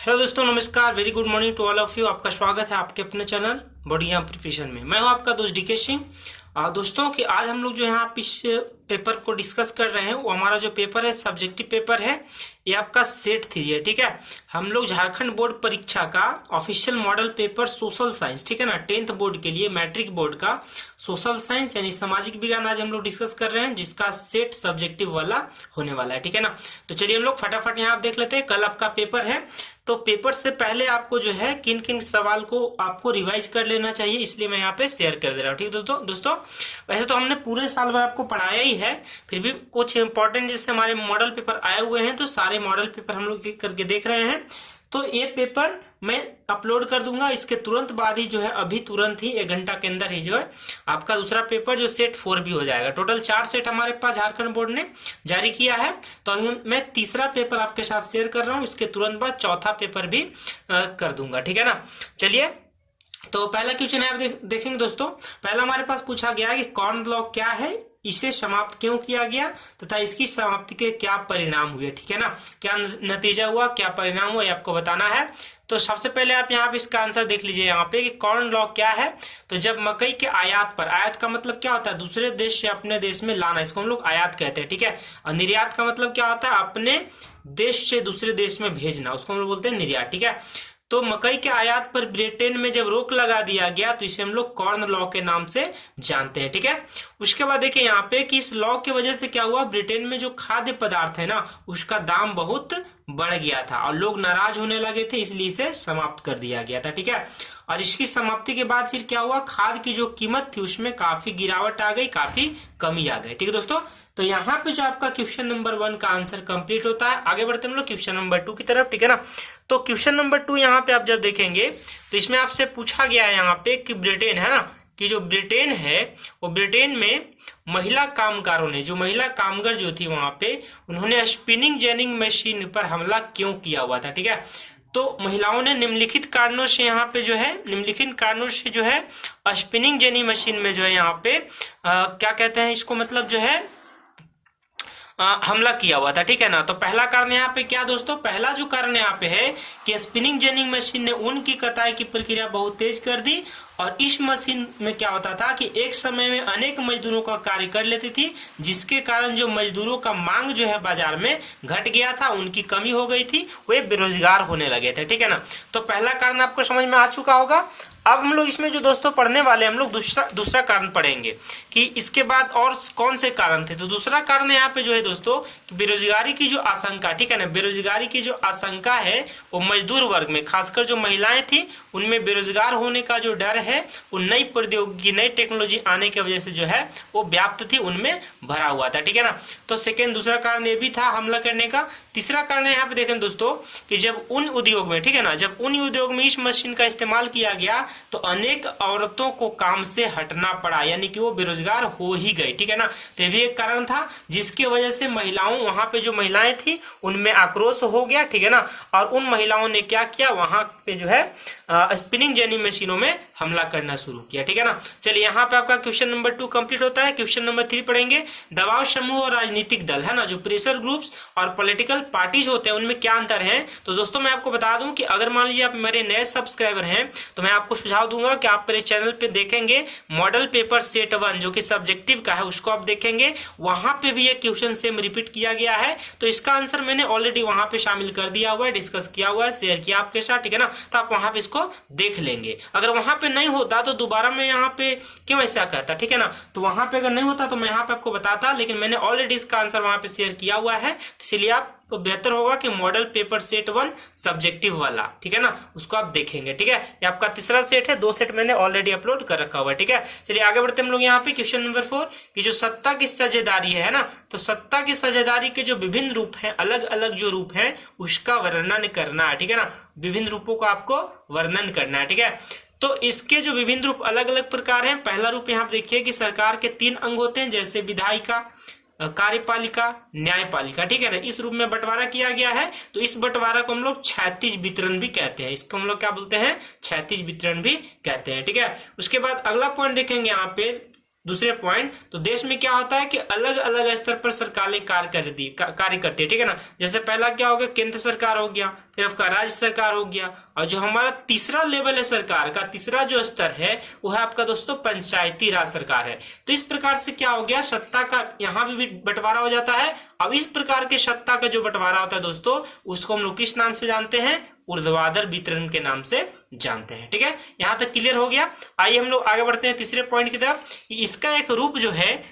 Hello दोस्तों, नमस्कार। Very good morning to all of you. आपका स्वागत है आपके अपने चैनल बढ़िया प्रिपरेशन में। मैं हूं आपका दोस्त डीके सिंह। दोस्तों कि आज हम लोग जो यहाँ इस पेपर को डिस्कस कर रहे हैं वो हमारा जो पेपर है सब्जेक्टिव पेपर है। ये आपका सेट 3 है, ठीक है। हम लोग झारखंड बोर्ड परीक्षा का official model paper social science, ठीक है ना, 10th बोर्ड के लिए मैट्रिक बोर्ड का सोशल साइंस यानी सामाजिक विज्ञान आज हम लोग डिस्कस कर रहे हैं, जिसका सेट सब्जेक्टिव वाला होने वाला है, ठीक है ना। तो चलिए हम लोग फटाफट यहाँ देख लेते हैं। कल आपका पेपर है, तो पेपर से पहले आपको जो है किन किन सवाल को आपको रिवाइज कर लेना चाहिए, इसलिए मैं यहाँ पे शेयर कर दे रहा हूँ, ठीक है दोस्तों। वैसे तो हमने पूरे साल भर आपको पढ़ाया ही है, फिर भी कुछ इंपॉर्टेंट जैसे हमारे मॉडल पेपर आए हुए हैं, तो सारे मॉडल पेपर हम लोग करके देख रहे हैं। तो ये पेपर मैं अपलोड कर दूंगा इसके तुरंत बाद ही, जो है अभी तुरंत ही 1 घंटा के अंदर ही जो है आपका दूसरा पेपर जो सेट 4 भी हो जाएगा। टोटल 4 सेट हमारे पास झारखंड बोर्ड ने जारी किया है, तो मैं तीसरा पेपर आपके साथ शेयर कर रहा हूँ। इसके तुरंत बाद चौथा पेपर भी कर दूंगा, ठीक है ना। चलिए, तो पहला क्वेश्चन है, आप देखेंगे दोस्तों। पहला हमारे पास पूछा गया है कि कॉर्न लॉ क्या है, इसे समाप्त क्यों किया गया तथा इसकी समाप्ति के क्या परिणाम हुए, ठीक है ना। क्या नतीजा हुआ, क्या परिणाम हुआ, ये आपको बताना है। तो सबसे पहले आप यहाँ पे इसका आंसर देख लीजिए यहाँ पे कि कॉर्न लॉ क्या है। तो जब मकई के आयात पर, आयात का मतलब क्या होता है, दूसरे देश से अपने देश में लाना, इसको हम लोग आयात कहते हैं, ठीक है। और निर्यात का मतलब क्या होता है, अपने देश से दूसरे देश में भेजना, उसको हम लोग बोलते हैं निर्यात, ठीक है। तो मकई के आयात पर ब्रिटेन में जब रोक लगा दिया गया तो इसे हम लोग कॉर्न लॉ के नाम से जानते हैं, ठीक है। उसके बाद देखिए यहाँ पे कि इस लॉ की वजह से क्या हुआ, ब्रिटेन में जो खाद्य पदार्थ है ना उसका दाम बहुत बढ़ गया था और लोग नाराज होने लगे थे, इसलिए इसे समाप्त कर दिया गया था, ठीक है। और इसकी समाप्ति के बाद फिर क्या हुआ, खाद की जो कीमत थी उसमें काफी गिरावट आ गई, काफी कमी आ गई, ठीक है दोस्तों। तो यहाँ पे जो आपका क्वेश्चन नंबर 1 का आंसर कंप्लीट होता है। आगे बढ़ते हम लोग क्वेश्चन नंबर 2 की तरफ, ठीक है ना। तो क्वेश्चन नंबर 2 यहाँ पे आप जब देखेंगे तो इसमें आपसे पूछा गया है यहाँ पे कि ब्रिटेन है ना, कि जो ब्रिटेन है वो ब्रिटेन में महिला कामगारों ने, जो महिला कामगार जो थी वहां पे, उन्होंने स्पिनिंग जेनिंग मशीन पर हमला क्यों किया हुआ था, ठीक है। तो महिलाओं ने निम्नलिखित कारणों से यहाँ पे जो है, निम्नलिखित कारणों से जो है स्पिनिंग जेनिंग मशीन में जो है यहाँ पे क्या कहते हैं इसको, मतलब जो है हमला किया हुआ था, ठीक है ना। तो पहला कारण यहाँ पे क्या दोस्तों, पहला जो कारण यहाँ पे है कि स्पिनिंग जेनिंग मशीन ने ऊन की कताई की प्रक्रिया बहुत तेज कर दी, और इस मशीन में क्या होता था कि एक समय में अनेक मजदूरों का कार्य कर लेती थी, जिसके कारण जो मजदूरों का मांग जो है बाजार में घट गया था, उनकी कमी हो गई थी, वे बेरोजगार होने लगे थे, ठीक है ना। तो पहला कारण आपको समझ में आ चुका होगा। अब हम लोग इसमें जो दोस्तों पढ़ने वाले, हम लोग दूसरा कारण पढ़ेंगे कि इसके बाद और कौन से कारण थे। तो दूसरा कारण यहाँ पे जो है दोस्तों कि बेरोजगारी की जो आशंका, ठीक है ना, बेरोजगारी की जो आशंका है वो मजदूर वर्ग में, खासकर जो महिलाएं थी उनमें बेरोजगार होने का जो डर है, वो नई प्रौद्योगिकी, नई टेक्नोलॉजी आने की वजह से जो है वो व्याप्त थी, उनमें भरा हुआ था, ठीक है ना। तो सेकेंड, दूसरा कारण ये भी था हमला करने का। तीसरा कारण यहाँ पे देखें दोस्तों कि जब उन उद्योग में, ठीक है ना, जब उन उद्योग में इस मशीन का इस्तेमाल किया गया तो अनेक औरतों को काम से हटना पड़ा, यानी कि वो बेरोजगार हो ही गई, ठीक है ना। तो ये भी एक कारण था जिसकी वजह से महिलाओं, वहां पे जो महिलाएं थी उनमें आक्रोश हो गया, ठीक है ना। और उन महिलाओं ने क्या किया, वहां पे जो है स्पिनिंग जेनी मशीनों में हमला करना शुरू किया, ठीक है ना। चलिए, यहाँ पे आपका क्वेश्चन नंबर 2 कंप्लीट होता है। क्वेश्चन नंबर 3 पढ़ेंगे। दबाव समूह और राजनीतिक दल, है ना, जो प्रेशर ग्रुप्स और पॉलिटिकल पार्टीज होते हैं, उनमें क्या अंतर है। तो दोस्तों मैं आपको बता दूं कि अगर मान लीजिए आप मेरे नए सब्सक्राइबर हैं तो मैं आपको सुझाव दूंगा कि आप मेरे चैनल पे देखेंगे मॉडल पेपर सेट 1 जो कि सब्जेक्टिव का है, उसको आप देखेंगे, वहां पे भी ये क्वेश्चन सेम रिपीट किया गया है। तो इसका आंसर मैंने ऑलरेडी वहां पे शामिल कर दिया हुआ है, डिस्कस किया हुआ है, शेयर किया आपके साथ, ठीक है ना। तो आप वहां पे इसको देख लेंगे। अगर वहां पे नहीं होता तो दोबारा मैं यहाँ पे क्यों ऐसा कहता, ठीक है ना। तो वहां पे अगर नहीं होता तो मैं यहाँ पे आपको बताता, लेकिन मैंने ऑलरेडी इसका आंसर वहां पे शेयर किया हुआ है, इसलिए आप तो बेहतर होगा कि मॉडल पेपर सेट 1 सब्जेक्टिव वाला, ठीक है ना, उसको आप देखेंगे, ठीक है। ये आपका तीसरा सेट है, 2 सेट मैंने ऑलरेडी अपलोड कर रखा हुआ है, ठीक है। चलिए आगे बढ़ते हम लोग यहाँ पे क्वेश्चन नंबर 4 की जो सत्ता की साझेदारी है ना, तो सत्ता की साझेदारी के जो विभिन्न रूप हैं, अलग अलग जो रूप हैं, उसका वर्णन करना है, ठीक है ना। विभिन्न रूपों का आपको वर्णन करना है, ठीक है। तो इसके जो विभिन्न रूप अलग अलग प्रकार हैं। पहला रूप यहाँ देखिए कि सरकार के 3 अंग होते हैं, जैसे विधायिका, कार्यपालिका, न्यायपालिका, ठीक है ना। इस रूप में बंटवारा किया गया है। तो इस बंटवारा को हम लोग क्षैतिज वितरण भी कहते हैं, इसको हम लोग क्या बोलते हैं, क्षैतिज वितरण भी कहते हैं, ठीक है। उसके बाद अगला पॉइंट देखेंगे यहाँ पे दूसरे पॉइंट, तो देश में क्या होता है कि अलग अलग स्तर पर सरकारें कार्य करती है, ठीक है ना। जैसे पहला क्या हो गया, केंद्र सरकार हो गया, फिर आपका राज्य सरकार हो गया, और जो हमारा तीसरा लेवल है सरकार का, तीसरा जो स्तर है वो है आपका दोस्तों पंचायती राज सरकार है। तो इस प्रकार से क्या हो गया, सत्ता का यहाँ भी बंटवारा हो जाता है। अब इस प्रकार के सत्ता का जो बंटवारा होता है दोस्तों, उसको हम लोग किस नाम से जानते हैं, ऊर्ध्वाधर वितरण के नाम से जानते हैं, ठीक है। यहां तक क्लियर हो गया। आइए हम लोग आगे बढ़ते हैं तीसरे पॉइंट की तरफ। इसका एक रूप जो है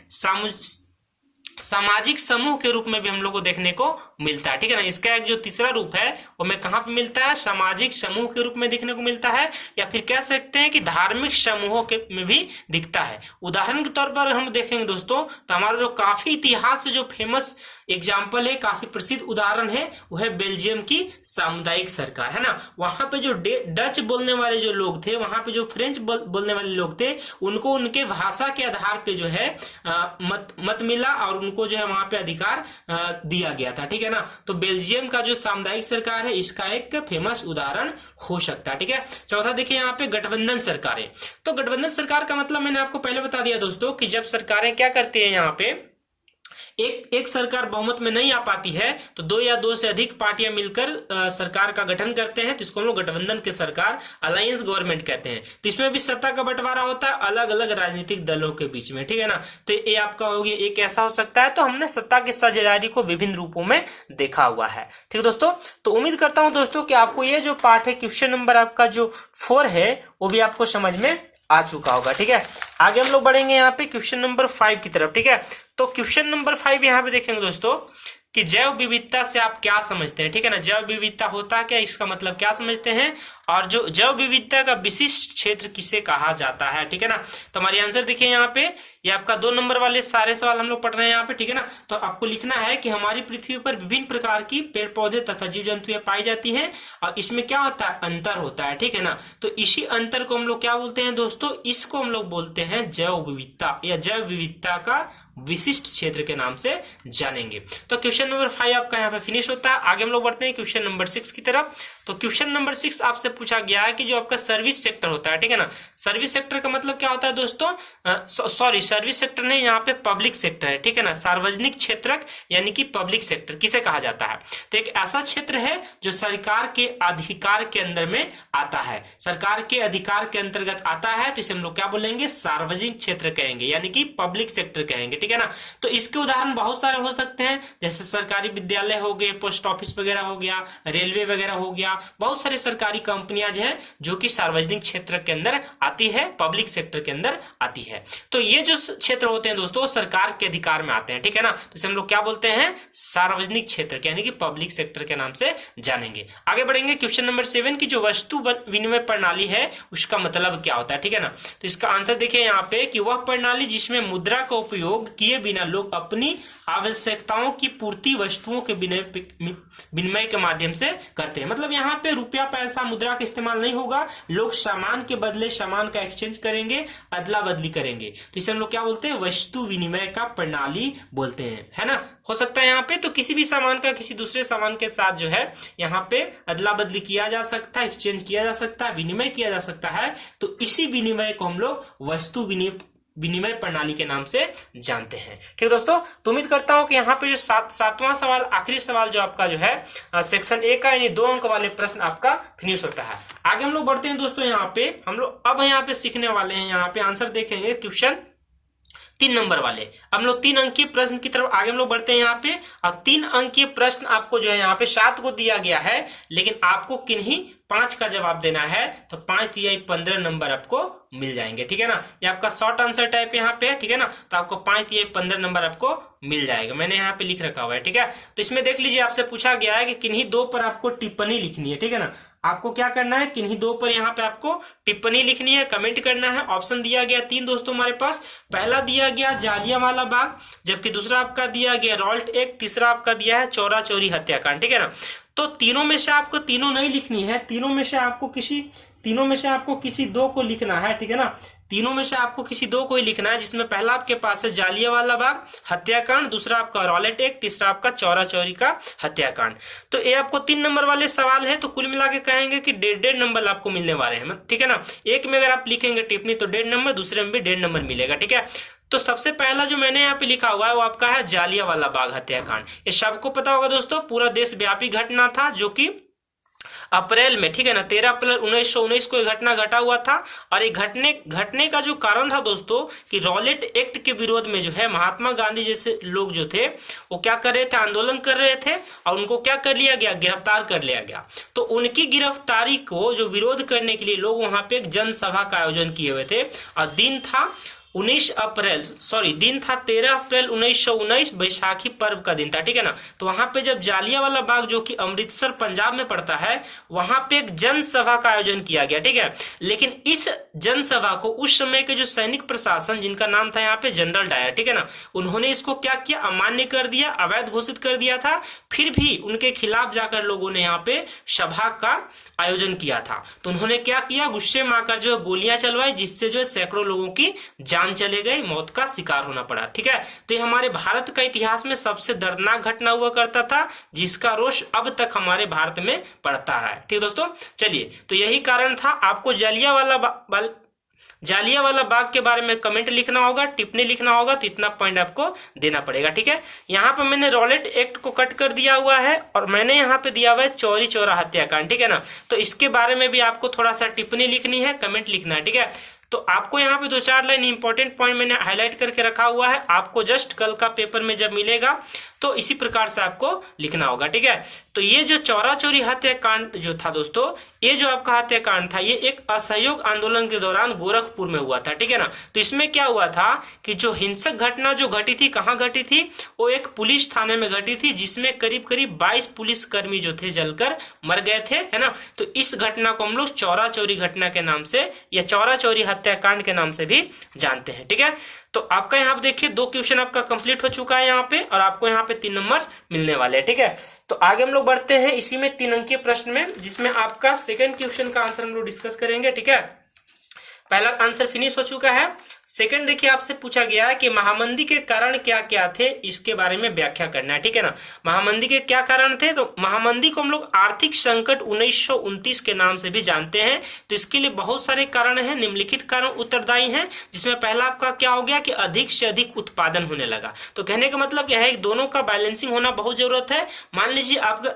सामाजिक समूह के रूप में भी हम लोग को देखने को मिलता है, ठीक है ना। इसका एक जो तीसरा रूप है वो हमें कहां पे मिलता है, सामाजिक समूह के रूप में देखने को मिलता है, या फिर कह सकते हैं कि धार्मिक समूहों के में भी दिखता है। उदाहरण के तौर पर हम देखेंगे दोस्तों, तो हमारा जो काफी इतिहास से जो फेमस एग्जाम्पल है, काफी प्रसिद्ध उदाहरण है, वो है बेल्जियम की सामुदायिक सरकार, है ना। वहां पे जो डच बोलने वाले जो लोग थे, वहां पे जो फ्रेंच बोलने वाले लोग थे, उनको उनके भाषा के आधार पे जो है मत मिला, और उनको जो है वहां पे अधिकार दिया गया था, ठीक है ना। तो बेल्जियम का जो सामुदायिक सरकार है, इसका एक फेमस उदाहरण हो सकता है, ठीक है। चौथा देखिए यहाँ पे गठबंधन सरकारें। तो गठबंधन सरकार का मतलब मैंने आपको पहले बता दिया दोस्तों, कि जब सरकारें क्या करती है, यहाँ पे एक सरकार बहुमत में नहीं आ पाती है, तो दो या दो से अधिक पार्टियां मिलकर सरकार का गठन करते हैं, तो इसको हम लोग गठबंधन की सरकार, अलायंस गवर्नमेंट कहते हैं। तो इसमें भी सत्ता का बंटवारा होता है अलग अलग राजनीतिक दलों के बीच में, ठीक है ना। तो ये आपका हो गया, एक ऐसा हो सकता है। तो हमने सत्ता की साझेदारी को विभिन्न रूपों में देखा हुआ है, ठीक है दोस्तों। तो उम्मीद करता हूं दोस्तों कि आपको ये जो पार्ट है, क्वेश्चन नंबर आपका जो 4 है, वो भी आपको समझ में आ चुका होगा, ठीक है। आगे हम लोग बढ़ेंगे यहाँ पे क्वेश्चन नंबर 5 की तरफ, ठीक है। तो क्वेश्चन नंबर 5 यहाँ पे देखेंगे दोस्तों कि जैव विविधता से आप क्या समझते हैं, ठीक है ना। जैव विविधता होता है क्या, इसका मतलब क्या समझते हैं, और जो जैव विविधता का विशिष्ट क्षेत्र किसे कहा जाता है, ठीक है ना। तो हमारी आंसर देखिए यहाँ पे, ये आपका 2 नंबर वाले सारे सवाल हम लोग पढ़ रहे हैं यहाँ पे, ठीक है ना। तो आपको लिखना है कि हमारी पृथ्वी पर विभिन्न प्रकार की पेड़ पौधे तथा जीव जंतुएं पाई जाती हैं, और इसमें क्या होता है, अंतर होता है, ठीक है ना। तो इसी अंतर को हम लोग क्या बोलते हैं दोस्तों, इसको हम लोग बोलते हैं जैव विविधता, या जैव विविधता का विशिष्ट क्षेत्र के नाम से जानेंगे। तो क्वेश्चन नंबर 5 आपका यहाँ पे फिनिश होता है। आगे हम लोग बढ़ते हैं क्वेश्चन नंबर 6 की तरफ। तो क्वेश्चन नंबर 6 आपसे पूछा गया है कि जो आपका सर्विस सेक्टर होता है, ठीक है ना। सर्विस सेक्टर का मतलब क्या होता है दोस्तों, सॉरी सर्विस सेक्टर नहीं, यहाँ पे पब्लिक सेक्टर है, ठीक है ना। सार्वजनिक क्षेत्रक यानी कि पब्लिक सेक्टर किसे कहा जाता है, तो एक ऐसा क्षेत्र है जो सरकार के अधिकार के अंदर में आता है, सरकार के अधिकार के अंतर्गत आता है, तो इसे हम लोग क्या बोलेंगे, सार्वजनिक क्षेत्र कहेंगे, यानी कि पब्लिक सेक्टर कहेंगे, ठीक है ना। तो इसके उदाहरण बहुत सारे हो सकते हैं, जैसे सरकारी विद्यालय हो गए, पोस्ट ऑफिस वगैरह हो गया, रेलवे वगैरह हो गया, बहुत सारी सरकारी कंपनियां जो है जो कि सार्वजनिक क्षेत्र के अंदर आती है, पब्लिक सेक्टर के अंदर आती है। तो ये जो क्षेत्र होते हैं दोस्तों, सरकार के अधिकार में आते हैं, ठीक है ना। तो इसे हम लोग क्या बोलते हैं, सार्वजनिक क्षेत्र यानी कि पब्लिक सेक्टर के नाम से जानेंगे। आगे बढ़ेंगे क्वेश्चन नंबर 7 की जो वस्तु विनिमय प्रणाली है, उसका मतलब क्या होता है, ठीक है ना। तो इसका आंसर देखिए यहाँ पे कि वह प्रणाली जिसमें मुद्रा का उपयोग किए बिना लोग अपनी आवश्यकताओं की पूर्ति वस्तुओं के विनिमय के माध्यम से करते हैं। मतलब यहाँ पे रुपया पैसा मुद्रा का इस्तेमाल नहीं होगा, लोग सामान के बदले सामान का एक्सचेंज करेंगे, अदला बदली करेंगे। तो इसे हम लोग क्या बोलते हैं, वस्तु विनिमय का प्रणाली बोलते हैं, है ना। हो सकता है यहाँ पे तो किसी भी सामान का किसी दूसरे सामान के साथ जो है यहाँ पे अदला बदली किया जा सकता है, एक्सचेंज किया जा सकता है, विनिमय किया जा सकता है। तो इसी विनिमय को हम लोग वस्तु विनिमय प्रणाली के नाम से जानते हैं, ठीक है दोस्तों। तो उम्मीद करता हूं कि यहाँ पे जो सातवां सवाल, आखिरी सवाल जो आपका जो है सेक्शन ए का, यानी 2 अंक वाले प्रश्न आपका फिनिश होता है। आगे हम लोग बढ़ते हैं दोस्तों, यहाँ पे हम लोग अब यहाँ पे सीखने वाले हैं, यहाँ पे आंसर देखेंगे क्वेश्चन 3 नंबर वाले। हम लोग 3 अंकीय प्रश्न की तरफ आगे हम लोग बढ़ते हैं यहाँ पे, और 3 अंकीय प्रश्न आपको जो है यहाँ पे 7 को दिया गया है, लेकिन आपको किन्हीं 5 का जवाब देना है, तो 5 या 15 नंबर आपको मिल जाएंगे, ठीक है ना। ये आपका शॉर्ट आंसर टाइप यहाँ पे है, ठीक है ना। तो आपको 5 या 15 नंबर आपको मिल जाएगा, मैंने यहाँ पे लिख रखा हुआ है, ठीक है। तो इसमें देख लीजिए, आपसे पूछा गया है कि किन्हीं 2 पर आपको टिप्पणी लिखनी है, ठीक है ना। आपको क्या करना है, किन्हीं 2 पर यहाँ पे आपको टिप्पणी लिखनी है, कमेंट करना है। ऑप्शन दिया गया 3 दोस्तों हमारे पास। पहला दिया गया जालियांवाला बाग, जबकि दूसरा आपका दिया गया रॉल्ट एक्ट, तीसरा आपका दिया है चौरा चौरी हत्याकांड, ठीक है ना। तो तीनों में से आपको तीनों नहीं लिखनी है, तीनों में से आपको किसी 2 को लिखना है, ठीक है ना। तीनों में से आपको किसी 2 को ही लिखना है, जिसमें पहला आपके पास है जालियांवाला बाग हत्याकांड, दूसरा आपका रॉलेट एक्ट, तीसरा आपका चौरा चौरी का हत्याकांड। तो ये आपको 3 नंबर वाले सवाल है, तो कुल मिला के कहेंगे कि 1.5 नंबर आपको मिलने वाले हैं, ठीक है ना। एक में अगर आप लिखेंगे टिप्पणी तो 1.5 नंबर, दूसरे में भी 1.5 नंबर मिलेगा, ठीक है। तो सबसे पहला जो मैंने यहाँ पे लिखा हुआ है वो आपका है जालियांवाला बाग हत्याकांड। ये सबको पता होगा दोस्तों, पूरा देशव्यापी घटना था जो कि अप्रैल में, ठीक है ना, 13 अप्रैल 1919 को यह घटना घटा हुआ था। और ये घटने का जो कारण था दोस्तों कि रॉलेट एक्ट के विरोध में जो है महात्मा गांधी जैसे लोग जो थे वो क्या कर रहे थे, आंदोलन कर रहे थे और उनको क्या कर लिया गया, गिरफ्तार कर लिया गया। तो उनकी गिरफ्तारी को जो विरोध करने के लिए लोग वहां पे एक जनसभा का आयोजन किए हुए थे और दिन था 13 अप्रैल 1919 बैसाखी पर्व का दिन था, ठीक है ना। तो वहां पे जब जालियांवाला बाग जो कि अमृतसर पंजाब में पड़ता है, वहां पे एक जनसभा का आयोजन किया गया, ठीक है। लेकिन इस जनसभा को उस समय के जो सैनिक प्रशासन, जिनका नाम था यहाँ पे जनरल डायर, ठीक है ना, उन्होंने इसको क्या किया, अमान्य कर दिया, अवैध घोषित कर दिया था। फिर भी उनके खिलाफ जाकर लोगों ने यहाँ पे सभा का आयोजन किया था। तो उन्होंने क्या किया, गुस्से में आकर जो है गोलियां चलवाई, जिससे जो है सैकड़ों लोगों की जान चले गई, मौत का शिकार होना पड़ा, ठीक है। तो ये हमारे भारत का इतिहास में सबसे दर्दनाक घटना हुआ करता था, जिसका रोष अब तक हमारे भारत में पड़ता है, ठीक है दोस्तों। चलिए, तो यही कारण था। आपको जालियांवाला बाग के बारे में कमेंट लिखना होगा, टिप्पणी लिखना होगा, तो इतना पॉइंट आपको देना पड़ेगा, ठीक है। यहाँ पे मैंने रॉलेट एक्ट को कट कर दिया हुआ है और मैंने यहाँ पे दिया हुआ है चौरी चौरा हत्याकांड, ठीक है ना। तो इसके बारे में भी आपको थोड़ा सा टिप्पणी लिखनी है, कमेंट लिखना है, ठीक है। तो आपको यहाँ पे 2-4 लाइन इंपॉर्टेंट पॉइंट मैंने हाईलाइट करके रखा हुआ है, आपको जस्ट कल का पेपर में जब मिलेगा तो इसी प्रकार से आपको लिखना होगा, ठीक है। तो ये जो चौरा चौरी हत्याकांड जो था दोस्तों, ये जो आपका हत्याकांड था, ये एक असहयोग आंदोलन के दौरान गोरखपुर में हुआ था, ठीक है ना। तो इसमें क्या हुआ था कि जो हिंसक घटना जो घटी थी, कहाँ घटी थी, वो एक पुलिस थाने में घटी थी, जिसमें करीब करीब 22 पुलिसकर्मी जो थे जलकर मर गए थे, है ना। तो इस घटना को हम लोग चौरा चौरी घटना के नाम से या चौरा चौरी हत्याकांड के नाम से भी जानते हैं, ठीक है। तो आपका यहाँ पे देखिए 2 क्वेश्चन आपका कंप्लीट हो चुका है यहाँ पे, और आपको यहाँ पे 3 नंबर मिलने वाले हैं, ठीक है। तो आगे हम लोग बढ़ते हैं इसी में 3 अंकीय प्रश्न में, जिसमें आपका सेकंड क्वेश्चन का आंसर हम लोग डिस्कस करेंगे, ठीक है। पहला आंसर फिनिश हो चुका है। सेकंड देखिए, आपसे पूछा गया है कि महामंदी के कारण क्या क्या थे, इसके बारे में व्याख्या करना है, ठीक है ना। महामंदी के क्या कारण थे, तो महामंदी को हम लोग आर्थिक संकट 1929 के नाम से भी जानते हैं। तो इसके लिए बहुत सारे कारण हैं, निम्नलिखित कारण उत्तरदायी हैं, जिसमें पहला आपका क्या हो गया कि अधिक से अधिक उत्पादन होने लगा। तो कहने का मतलब यह है कि दोनों का बैलेंसिंग होना बहुत जरूरत है। मान लीजिए आपका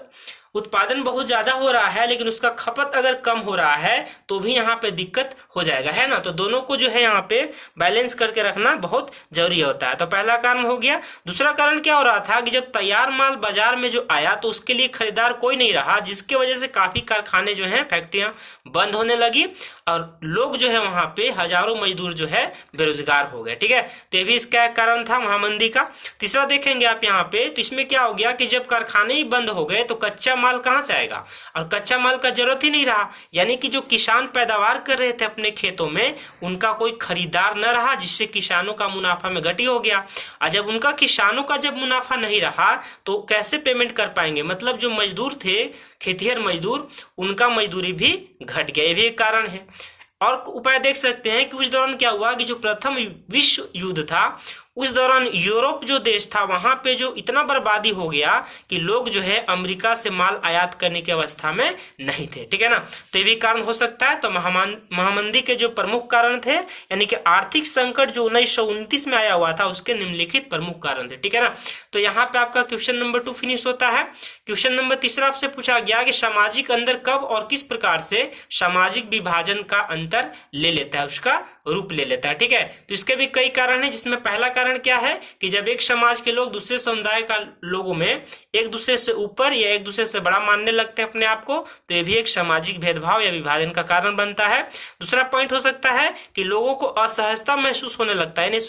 उत्पादन बहुत ज्यादा हो रहा है, लेकिन उसका खपत अगर कम हो रहा है तो भी यहाँ पे दिक्कत हो जाएगा, है ना। तो दोनों को जो है यहाँ पे बैलेंस करके रखना बहुत जरूरी होता है। तो पहला कारण हो गया। दूसरा कारण क्या हो रहा था कि जब तैयार माल बाजार में जो आया तो उसके लिए खरीदार कोई नहीं रहा, जिसके वजह से काफी कारखाने जो है, फैक्ट्रियां बंद होने लगी और लोग जो है वहां पे हजारों मजदूर जो है बेरोजगार हो गए, ठीक है। तो ये भी इसका एक कारण था महामंदी का। तीसरा देखेंगे आप यहाँ पे, तो इसमें क्या हो गया कि जब कारखाने ही बंद हो गए तो कच्चा माल कहां से आएगा, और कच्चा माल का जरूरत ही नहीं रहा, यानी कि जो किसान पैदावार कर रहे थे अपने खेतों में, उनका कोई खरीदार न रहा, जिससे किसानों का मुनाफा में घटी हो गया। और जब उनका किसानों का जब मुनाफा नहीं रहा तो कैसे पेमेंट कर पाएंगे, मतलब जो मजदूर थे, खेतिहर मजदूर, उनका मजदूरी भी घट गया, ये भी एक कारण है। और उपाय देख सकते हैं कि उस दौरान क्या हुआ कि जो प्रथम विश्व युद्ध था, उस दौरान यूरोप जो देश था वहां पे जो इतना बर्बादी हो गया कि लोग जो है अमेरिका से माल आयात करने की अवस्था में नहीं थे, ठीक है ना। तो ये भी कारण हो सकता है। तो महामंदी के जो प्रमुख कारण थे, यानी कि आर्थिक संकट जो 1929 में आया हुआ था, उसके निम्नलिखित प्रमुख कारण थे, ठीक है ना। तो यहाँ पे आपका क्वेश्चन नंबर 2 फिनिश होता है। क्वेश्चन नंबर 3 आपसे पूछा गया कि सामाजिक अंतर कब और किस प्रकार से सामाजिक विभाजन का अंतर ले लेता है, उसका रूप ले लेता है, ठीक है। तो इसके भी कई कारण है, जिसमें पहला कारण क्या है कि जब एक समाज के लोग दूसरे समुदाय का लोगों में एक दूसरे से ऊपर या एक दूसरे से बड़ा मानने लगते हैं अपने आप को, तो ये भी एक सामाजिक भेदभाव या विभाजन का कारण बनता है। दूसरा पॉइंट हो सकता है कि लोगों को असहजता महसूस होने लगता है, यानी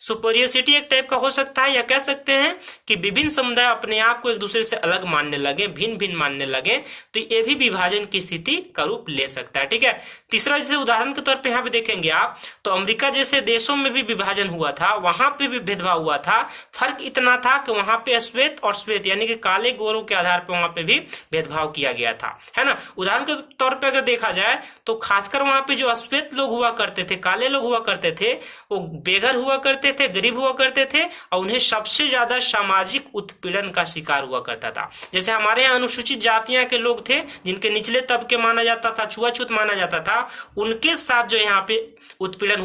सुपीरियरिटी एक टाइप का हो सकता है, या कह सकते हैं कि विभिन्न समुदाय अपने आप को एक दूसरे से अलग मानने लगे, भिन्न भिन्न मानने लगे, तो ये भी विभाजन की स्थिति का रूप ले सकता है, ठीक है। तीसरा, जैसे उदाहरण के तौर पे यहाँ पे देखेंगे आप, तो अमेरिका जैसे देशों में भी विभाजन हुआ था, था वहां पे भी भेदभाव हुआ था। फर्क इतना था कि वहां पे श्वेत और श्वेत यानी कि काले गोरों के आधार पर वहां पे भी भेदभाव किया गया था, है ना। उदाहरण के तौर पे अगर देखा जाए तो खासकर वहां पे जो अश्वेत लोग हुआ करते थे, काले लोग हुआ करते थे, वो बेघर हुआ करते थे, गरीब हुआ करते थे और उन्हें सबसे ज्यादा सामाजिक उत्पीड़न का शिकार हुआ करता था। जैसे हमारे यहाँ अनुसूचित जातियां के लोग थे जिनके निचले तबके माना जाता था, छुआछूत माना जाता था, उनके साथ जो यहाँ पे उत्पीड़न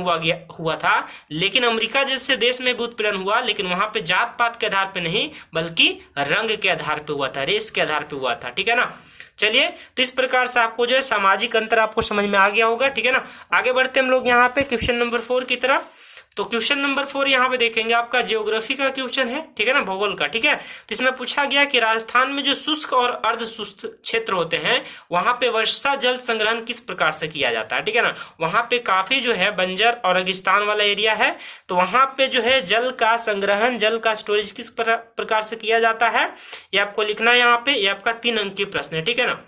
हुआ था। लेकिन अमेरिका जैसे देश में भी उत्पीड़न हुआ, लेकिन वहां पे जात पात के आधार पे नहीं बल्कि रंग के आधार पे हुआ था, रेस के आधार पे हुआ था, ठीक है ना। चलिए, तो इस प्रकार से आपको जो है सामाजिक अंतर आपको समझ में आ गया होगा, ठीक है ना। आगे बढ़ते हम लोग यहाँ पे क्वेश्चन नंबर 4 की तरफ। तो क्वेश्चन नंबर 4 यहाँ पे देखेंगे आपका ज्योग्राफी का क्वेश्चन है, ठीक है ना, भूगोल का, ठीक है। तो इसमें पूछा गया कि राजस्थान में जो शुष्क और अर्ध शुष्क क्षेत्र होते हैं वहां पे वर्षा जल संग्रहण किस प्रकार से किया जाता है, ठीक है ना। वहां पे काफी जो है बंजर और रेगिस्तान वाला एरिया है, तो वहां पे जो है जल का संग्रहण, जल का स्टोरेज किस प्रकार से किया जाता है ये आपको लिखना है यहाँ पे। ये आपका 3 अंक की प्रश्न है, ठीक है ना।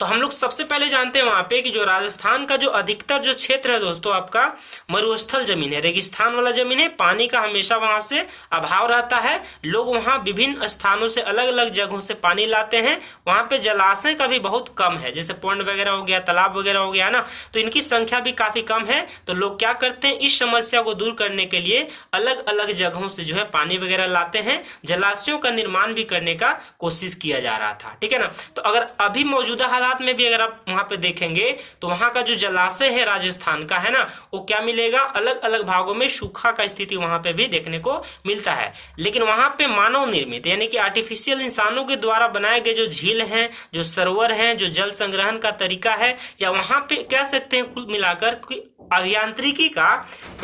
तो हम लोग सबसे पहले जानते हैं वहां पे कि जो राजस्थान का जो अधिकतर जो क्षेत्र है दोस्तों आपका मरुस्थल जमीन है, रेगिस्तान वाला जमीन है, पानी का हमेशा वहां से अभाव रहता है। लोग वहां विभिन्न स्थानों से अलग अलग जगहों से पानी लाते हैं। वहां पे जलाशय का भी बहुत कम है, जैसे पौंड वगैरह हो गया, तालाब वगैरह हो गया ना, तो इनकी संख्या भी काफी कम है। तो लोग क्या करते हैं, इस समस्या को दूर करने के लिए अलग अलग जगहों से जो है पानी वगैरह लाते हैं, जलाशयों का निर्माण भी करने का कोशिश किया जा रहा था, ठीक है ना। तो अगर अभी मौजूदा में भी अगर आप वहां पे देखेंगे तो वहां का जो जलाशय है राजस्थान का, है ना, वो क्या मिलेगा, अलग अलग भागों में सूखा का स्थिति वहां पे भी देखने को मिलता है। लेकिन वहां पे मानव निर्मित यानी कि आर्टिफिशियल इंसानों के द्वारा बनाए गए जो झील हैं, जो सरोवर हैं, जो जल संग्रहण का तरीका है, या वहां पे कह सकते हैं कुल मिलाकर अभियांत्रिकी का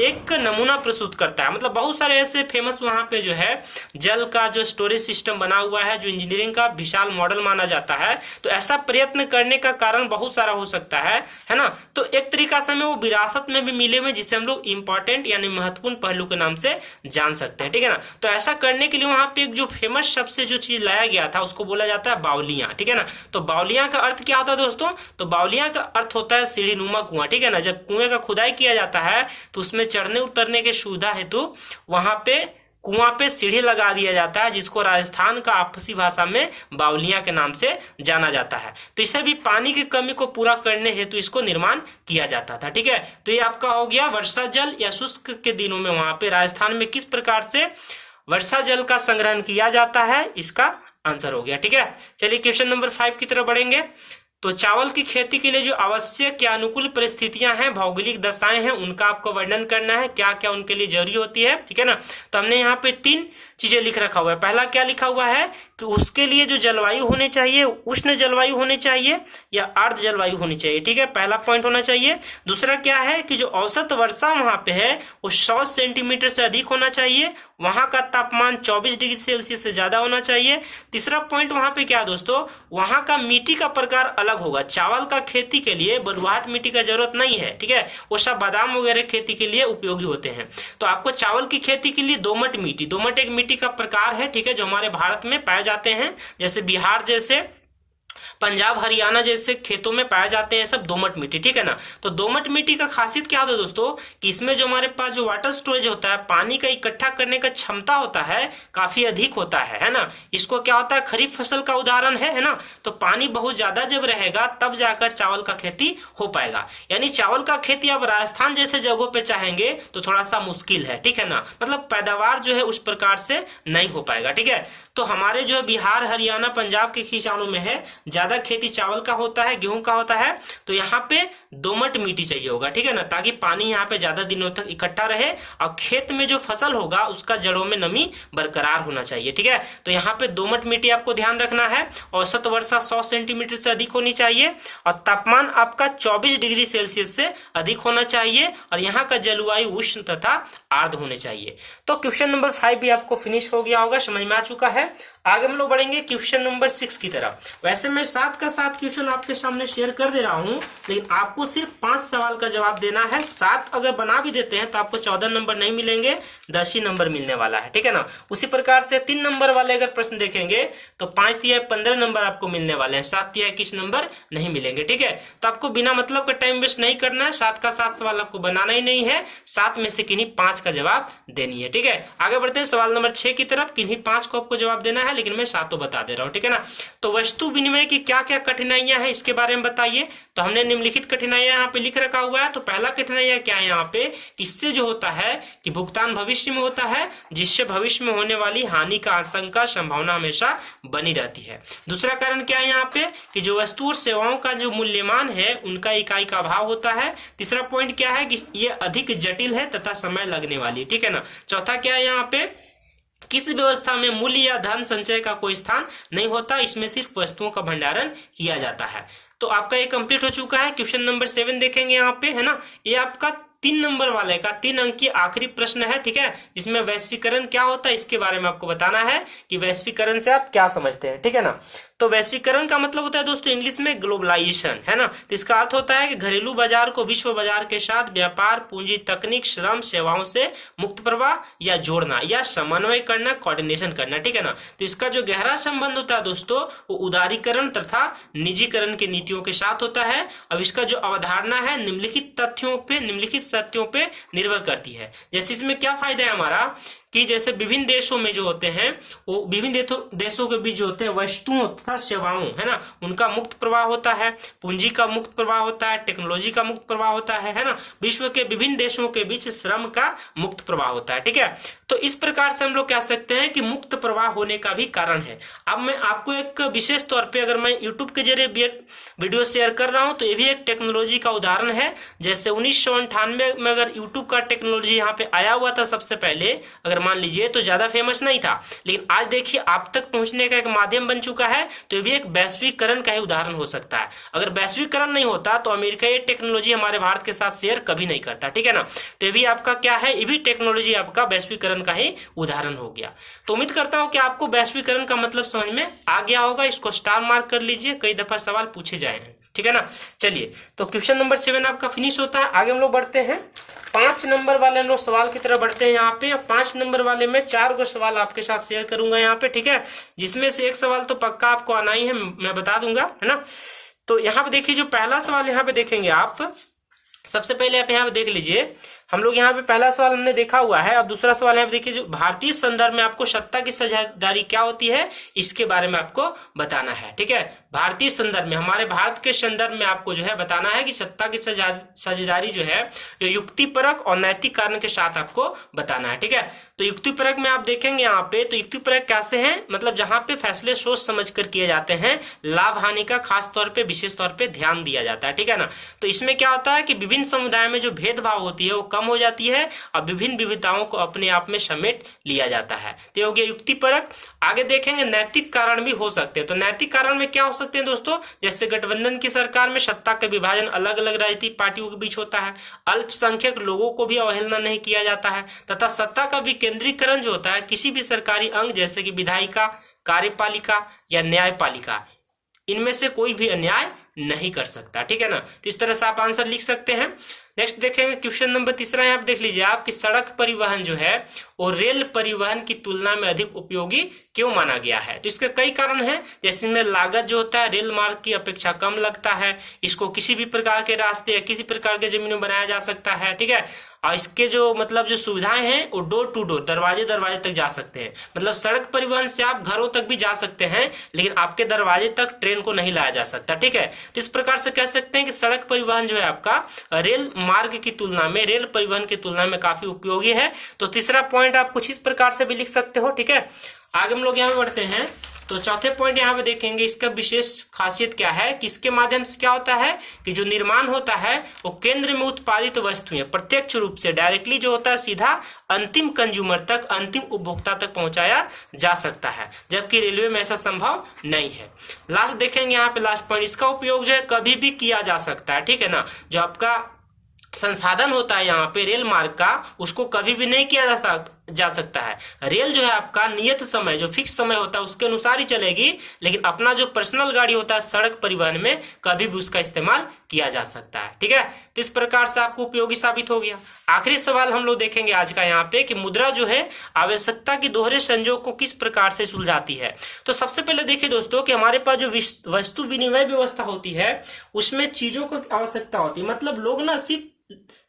एक नमूना प्रस्तुत करता है। मतलब बहुत सारे ऐसे फेमस वहां पे जो है जल का जो स्टोरेज सिस्टम बना हुआ है, जो इंजीनियरिंग का विशाल मॉडल माना जाता है। तो ऐसा प्रयत्न करने का कारण बहुत सारा हो सकता है ना। तो एक तरीका से हमें वो विरासत में भी मिले हुए, जिसे हम लोग इंपॉर्टेंट यानी महत्वपूर्ण पहलू के नाम से जान सकते हैं, ठीक है ना। तो ऐसा करने के लिए वहां पे एक जो फेमस शब्द से जो चीज लाया गया था उसको बोला जाता है बावलियां, ठीक है ना। तो बावलियां का अर्थ क्या होता है दोस्तों, तो बावलियां का अर्थ होता है सीढ़ीनुमा कुआं, ठीक है ना। जब कुएं का खुदाई किया जाता है तो उसमें चढ़ने उतरने के सुविधा हेतु वहां पे कुआं पे सीढ़ी लगा दिया जाता है, जिसको राजस्थान का आपसी भाषा में बावलियां के नाम से जाना जाता है। तो इसे भी पानी की कमी को पूरा करने हेतु इसको निर्माण किया जाता था, ठीक है। तो ये आपका हो गया वर्षा जल या शुष्क के दिनों में वहां पे राजस्थान में किस प्रकार से वर्षा जल का संग्रहण किया जाता है, इसका आंसर हो गया, ठीक है। चलिए क्वेश्चन नंबर 5 की तरफ बढ़ेंगे। तो चावल की खेती के लिए जो आवश्यक या अनुकूल परिस्थितियां हैं, भौगोलिक दशाएं हैं, उनका आपको वर्णन करना है, क्या क्या उनके लिए जरूरी होती है, ठीक है ना। तो हमने यहाँ पे 3 चीजें लिख रखा हुआ है। पहला क्या लिखा हुआ है कि उसके लिए जो जलवायु होनी चाहिए, उष्ण जलवायु होनी चाहिए या आर्द्र जलवायु होनी चाहिए, ठीक है, पहला पॉइंट होना चाहिए। दूसरा क्या है कि जो औसत वर्षा वहां पे है वो 100 सेंटीमीटर से अधिक होना चाहिए, वहां का तापमान 24 डिग्री सेल्सियस से ज्यादा होना चाहिए। तीसरा पॉइंट वहां पे क्या दोस्तों, वहां का मिट्टी का प्रकार अलग होगा। चावल का खेती के लिए बलुआहट मिट्टी का जरूरत नहीं है, ठीक है, वो सब बादाम वगैरह खेती के लिए उपयोगी होते हैं। तो आपको चावल की खेती के लिए दोमट मिट्टी, दोमट एक मिट्टी का प्रकार है, ठीक है, जो हमारे भारत में पाए जाते हैं, जैसे बिहार जैसे, पंजाब हरियाणा जैसे खेतों में पाए जाते हैं सब दोमट मिट्टी, ठीक है ना। तो दोमट मिट्टी का खासियत क्या होता है दोस्तों कि इसमें जो हमारे पास जो वाटर स्टोरेज होता है, पानी का इकट्ठा करने का क्षमता होता है, काफी अधिक होता है ना। इसको क्या होता है, खरीफ फसल का उदाहरण है ना। तो पानी बहुत ज्यादा जब रहेगा तब जाकर चावल का खेती हो पाएगा। यानी चावल का खेती आप राजस्थान जैसे जगहों पे चाहेंगे तो थोड़ा सा मुश्किल है, ठीक है ना। मतलब पैदावार जो है उस प्रकार से नहीं हो पाएगा, ठीक है। तो हमारे जो बिहार हरियाणा पंजाब के किसानों में है ज्यादा खेती चावल का होता है, गेहूं का होता है, तो यहाँ पे दोमट मिट्टी चाहिए होगा, ठीक है ना, ताकि पानी यहाँ पे ज्यादा दिनों तक इकट्ठा रहे और खेत में जो फसल होगा उसका जड़ों में नमी बरकरार होना चाहिए, ठीक है। तो यहाँ पे दोमट मिट्टी आपको ध्यान रखना है। औसत वर्षा 100 सेंटीमीटर से अधिक होनी चाहिए और तापमान आपका 24 डिग्री सेल्सियस से अधिक होना चाहिए और यहाँ का जलवायु उष्ण तथा आर्द्र होने चाहिए। तो क्वेश्चन नंबर 5 भी आपको फिनिश हो गया होगा, समझ में आ चुका है। आगे हम लोग बढ़ेंगे क्वेश्चन नंबर 6 की तरफ। वैसे मैं 7 का 7 क्वेश्चन आपके सामने शेयर कर दे रहा हूं, लेकिन आपको सिर्फ 5 सवाल का जवाब देना है। 7 अगर बना भी देते हैं तो आपको 14 नंबर नहीं मिलेंगे, 10 ही नंबर मिलने वाला है, ठीक है ना। उसी प्रकार से 3 नंबर वाले अगर प्रश्न देखेंगे तो 5 तिहाई 15 नंबर आपको मिलने वाले हैं, 7 तिहाई 21 नंबर नहीं मिलेंगे, ठीक है। तो आपको बिना मतलब का टाइम वेस्ट नहीं करना है, 7 का 7 सवाल आपको बनाना ही नहीं है, 7 में से किन्हीं 5 का जवाब देनी है, ठीक है। आगे बढ़ते हैं सवाल नंबर 6 की तरफ। किन्हीं 5 को आपको जवाब देना है, लेकिन मैं 7 बता दे रहा हूं, ठीक है ना। तो वस्तु विनिमय की क्या क्या कठिनाइयां हैं इसके बारे में बताइए। तो हमने निम्नलिखित कठिनाइयां यहाँ पे लिख रखा हुआ है। तो पहला कठिनाइयां क्या है यहाँ पे, इससे जो होता है कि भुगतान भविष्य में होता है, जिससे भविष्य में होने वाली हानि का आशंका संभावना हमेशा बनी रहती है। दूसरा कारण क्या है यहाँ पे कि जो वस्तु और सेवाओं का जो मूल्यमान है उनका इकाई का अभाव होता है। तीसरा पॉइंट क्या है कि ये अधिक जटिल है तथा समय लगने वाली है, ठीक है ना। चौथा क्या है यहाँ पे, किस व्यवस्था में मूल्य या धन संचय का कोई स्थान नहीं होता, इसमें सिर्फ वस्तुओं का भंडारण किया जाता है। तो आपका ये कंप्लीट हो चुका है। क्वेश्चन नंबर 7 देखेंगे यहाँ पे, है ना। ये आपका 3 नंबर वाले का 3 अंक की आखिरी प्रश्न है, ठीक है। इसमें वैश्वीकरण क्या होता है इसके बारे में आपको बताना है कि वैश्वीकरण से आप क्या समझते हैं, ठीक है ना। तो वैश्वीकरण का मतलब होता है दोस्तों इंग्लिश में ग्लोबलाइजेशन, है ना। तो इसका अर्थ होता है कि घरेलू बाजार को विश्व बाजार के साथ व्यापार, पूंजी, तकनीक, श्रम, सेवाओं से मुक्त प्रवाह या जोड़ना या समन्वय करना, कोऑर्डिनेशन करना, ठीक है ना। तो इसका जो गहरा संबंध होता है दोस्तों वो उदारीकरण तथा निजीकरण की नीतियों के साथ होता है। अब इसका जो अवधारणा है निम्नलिखित तथ्यों पे, निम्नलिखित सत्यों पे निर्भर करती है। जैसे इसमें क्या फायदा है हमारा कि जैसे विभिन्न देशों में जो होते हैं वो विभिन्न देशों के बीच जो होते हैं वस्तुओं तथा सेवाओं, है ना, उनका मुक्त प्रवाह होता है, पूंजी का मुक्त प्रवाह होता है, टेक्नोलॉजी का मुक्त प्रवाह होता है ना। विश्व के विभिन्न देशों के बीच श्रम का मुक्त प्रवाह होता है, ठीक है। तो इस प्रकार से हम लोग कह सकते हैं कि मुक्त प्रवाह होने का भी कारण है। अब मैं आपको एक विशेष तौर पे अगर मैं यूट्यूब के जरिए वीडियो शेयर कर रहा हूं तो ये भी एक टेक्नोलॉजी का उदाहरण है। जैसे 1998 में अगर यूट्यूब का टेक्नोलॉजी यहाँ पे आया हुआ था सबसे पहले, अगर मान लीजिए, तो ज्यादा फेमस नहीं था, लेकिन आज देखिए आप तक पहुंचने का एक माध्यम बन चुका है। तो ये भी एक वैश्वीकरण का ही उदाहरण हो सकता है। अगर वैश्वीकरण नहीं होता तो अमेरिका ये टेक्नोलॉजी हमारे भारत के साथ शेयर कभी नहीं करता, ठीक है ना। तो ये भी आपका क्या है, ये भी टेक्नोलॉजी आपका वैश्वीकरण का ही उदाहरण हो गया। तो उम्मीद करता हूं कि आपको वैश्वीकरण का मतलब समझ में आ गया होगा। इसको स्टार मार्क कर लीजिए, कई दफा सवाल पूछे जाए हैं, ठीक है ना। चलिए, तो क्वेश्चन नंबर 7 आपका फिनिश होता है। आगे हम लोग बढ़ते हैं 5 नंबर वाले हम लोग सवाल की तरफ बढ़ते हैं। यहाँ पे 5 नंबर वाले में 4 गो सवाल आपके साथ शेयर करूंगा यहाँ पे, ठीक है, जिसमें से एक सवाल तो पक्का आपको आना ही है, मैं बता दूंगा, है ना। तो यहाँ पे देखिए, जो पहला सवाल यहाँ पे देखेंगे आप, सबसे पहले आप यहाँ पे देख लीजिए, हम लोग यहाँ पे पहला सवाल हमने देखा हुआ है। अब दूसरा सवाल यहाँ पे देखिए, जो भारतीय संदर्भ में आपको सत्ता की साझेदारी क्या होती है इसके बारे में आपको बताना है, ठीक है। भारतीय संदर्भ में, हमारे भारत के संदर्भ में आपको जो है बताना है कि सत्ता की साझेदारी जो है ये युक्तिपरक और नैतिक कारण के साथ आपको बताना है, ठीक है। तो युक्तिपरक में आप देखेंगे यहाँ पे, तो युक्तिपरक कैसे है, मतलब जहां पे फैसले सोच समझ कर किए जाते हैं, लाभ हानि का खास तौर पे, विशेष तौर पे ध्यान दिया जाता है, ठीक है ना। तो इसमें क्या होता है कि विभिन्न समुदाय में जो भेदभाव होती है वो कम हो जाती है और विभिन्न विविधताओं को अपने आप में समेट लिया जाता है। तो हो गया युक्तिपरक। आगे देखेंगे नैतिक कारण भी हो सकते हैं। तो नैतिक कारण में क्या हो सकते हैं दोस्तों, जैसे गठबंधन की सरकार में सत्ता का विभाजन अलग अलग राजनीतिक पार्टियों के बीच होता है, अल्पसंख्यक लोगों को भी अवहेलना नहीं किया जाता है, तथा सत्ता का विकेंद्रीकरण जो होता है किसी भी सरकारी अंग जैसे कि विधायिका, कार्यपालिका या न्यायपालिका, इनमें से कोई भी अन्याय नहीं कर सकता, ठीक है ना। तो इस तरह से आप आंसर लिख सकते हैं। नेक्स्ट देखेंगे क्वेश्चन नंबर 3 यहाँ पे देख लीजिए आप कि सड़क परिवहन जो है वो रेल परिवहन की तुलना में अधिक उपयोगी क्यों माना गया है। तो इसके कई कारण हैं, जैसे इनमें लागत जो होता है रेल मार्ग की अपेक्षा कम लगता है, इसको किसी भी प्रकार के रास्ते या किसी प्रकार के जमीन में बनाया जा सकता है, ठीक है। और इसके जो मतलब जो सुविधाएं हैं वो डोर टू डोर, दरवाजे दरवाजे तक जा सकते हैं। मतलब सड़क परिवहन से आप घरों तक भी जा सकते हैं, लेकिन आपके दरवाजे तक ट्रेन को नहीं लाया जा सकता, ठीक है। तो इस प्रकार से कह सकते हैं कि सड़क परिवहन जो है आपका रेल मार्ग की तुलना में, रेल परिवहन की तुलना में काफी उपयोगी है। तो तीसरा पॉइंट आप कुछ इस प्रकार से भी लिख सकते हो, ठीक है। आगे हम लोग यहाँ बढ़ते हैं। तो चौथे पॉइंट यहाँ पे देखेंगे, इसका विशेष खासियत क्या है कि इसके माध्यम से क्या होता है कि जो निर्माण होता है वो केंद्र में उत्पादित वस्तुएं प्रत्यक्ष रूप से डायरेक्टली जो होता है सीधा अंतिम कंज्यूमर तक, अंतिम उपभोक्ता तक पहुंचाया जा सकता है, जबकि रेलवे में ऐसा संभव नहीं है। लास्ट देखेंगे यहाँ पे, लास्ट पॉइंट, इसका उपयोग जो है कभी भी किया जा सकता है, ठीक है ना। जो आपका संसाधन होता है यहाँ पे रेल मार्ग का, उसको कभी भी नहीं किया जा सकता, जा सकता है। रेल जो है आपका नियत समय, जो फिक्स समय होता है उसके अनुसार ही चलेगी, लेकिन अपना जो पर्सनल गाड़ी होता है सड़क परिवहन में कभी भी उसका इस्तेमाल किया जा सकता है। ठीक है, तो इस प्रकार से आपको उपयोगी साबित हो गया। आखिरी सवाल हम लोग देखेंगे आज का यहाँ पे कि मुद्रा जो है आवश्यकता की दोहरे संयोग को किस प्रकार से सुलझाती है। तो सबसे पहले देखिए दोस्तों कि हमारे पास जो वस्तु विनिमय व्यवस्था होती है उसमें चीजों की आवश्यकता होती है, मतलब लोग ना सिर्फ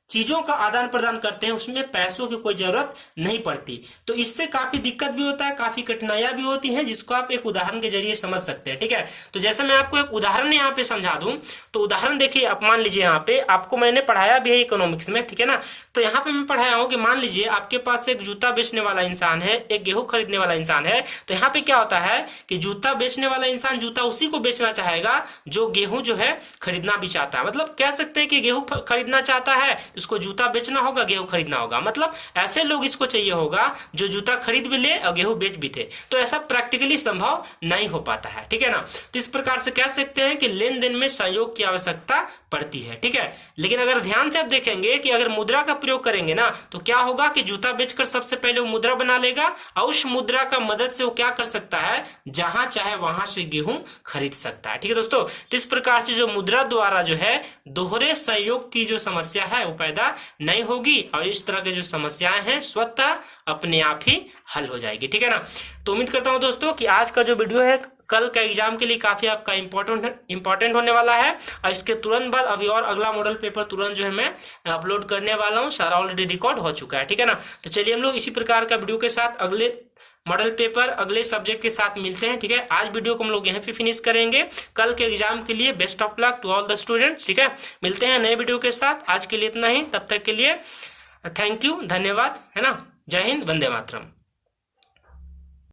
चीजों का आदान प्रदान करते हैं, उसमें पैसों की कोई जरूरत नहीं पड़ती। तो इससे काफी दिक्कत भी होता है, काफी कठिनाइयां भी होती हैं, जिसको आप एक उदाहरण के जरिए समझ सकते हैं। ठीक है, तो जैसे मैं आपको एक उदाहरण यहाँ पे समझा दूं, तो उदाहरण देखिए, आप मान लीजिए यहाँ पे आपको मैंने पढ़ाया भी है इकोनॉमिक्स में, ठीक है ना। तो यहाँ पे मैं पढ़ाया हूँ कि मान लीजिए आपके पास एक जूता बेचने वाला इंसान है, एक गेहूं खरीदने वाला इंसान है। तो यहाँ पे क्या होता है कि जूता बेचने वाला इंसान जूता उसी को बेचना चाहेगा जो गेहूं जो है खरीदना भी चाहता है। मतलब कह सकते हैं कि गेहूं खरीदना चाहता है, उसको जूता बेचना होगा, गेहूं खरीदना होगा। मतलब ऐसे लोग इसको चाहिए होगा जो जूता खरीद भी ले और गेहूं बेच भी थे। तो ऐसा प्रैक्टिकली संभव नहीं हो पाता है। ठीक है ना, तो इस प्रकार से कह सकते हैं कि लेन देन में सहयोग की आवश्यकता पड़ती है। ठीक है, लेकिन अगर ध्यान से आप देखेंगे कि अगर मुद्रा का प्रयोग करेंगे ना, तो क्या होगा कि जूता बेचकर सबसे पहले वो मुद्रा बना लेगा और उस मुद्रा का मदद से वो क्या कर सकता है, जहां चाहे वहां से गेहूं खरीद सकता है। ठीक है दोस्तों, तो इस प्रकार से जो मुद्रा द्वारा जो है दोहरे सहयोग की जो समस्या है वो पैदा नहीं होगी और इस तरह की जो समस्याएं हैं स्वतः अपने आप ही हल हो जाएगी। ठीक है ना, तो उम्मीद करता हूं दोस्तों कि आज का जो वीडियो है कल का एग्जाम के लिए काफी आपका इंपॉर्टेंट होने वाला है। और इसके तुरंत बाद अभी और अगला मॉडल पेपर तुरंत जो है मैं अपलोड करने वाला हूं, सारा ऑलरेडी रिकॉर्ड हो चुका है। ठीक है ना, तो चलिए हम लोग इसी प्रकार का वीडियो के साथ अगले मॉडल पेपर अगले सब्जेक्ट के साथ मिलते हैं। ठीक है, आज वीडियो को हम लोग यहीं पे फिनिश करेंगे। कल के एग्जाम के लिए best of luck to all the students. ठीक है, मिलते हैं नए वीडियो के साथ। आज के लिए इतना ही, तब तक के लिए थैंक यू, धन्यवाद, है ना। जय हिंद, वंदे मातरम।